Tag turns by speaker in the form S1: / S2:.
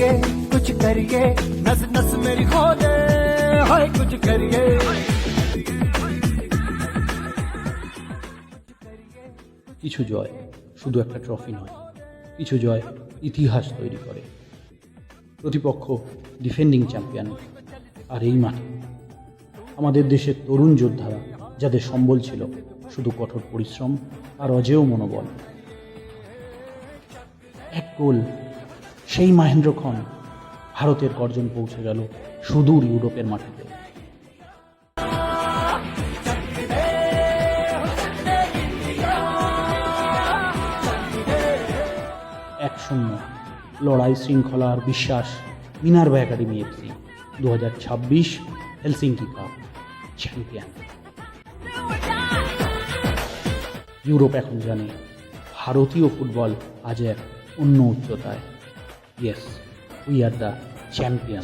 S1: करिए कुछ करिए नस नस मेरी खोले हाय कुछ करिए
S2: কিছু জয় শুধু একটা ট্রফি নয়, কিছু জয় ইতিহাস তৈরি করে। প্রতিপক্ষ ডিফেন্ডিং চ্যাম্পিয়ন, আর এই মাঠে আমাদের দেশের তরুণ যোদ্ধারা, যাদের সম্বল ছিল শুধু কঠোর পরিশ্রম আর অজেয় মনোবল। এক গোল, সেই মহেন্দ্রক্ষণ, ভারতের গর্জন পৌঁছে গেল সুদূর ইউরোপের মাটিতে। 1-0 লড়াই, শৃঙ্খলা আর বিশ্বাস। Minerva academy FC 2026 Helsinki cup champion. Europe এখন জানে ভারতীয় ফুটবল আজ এক অন্য উচ্চতায়। Yes, we are the champion.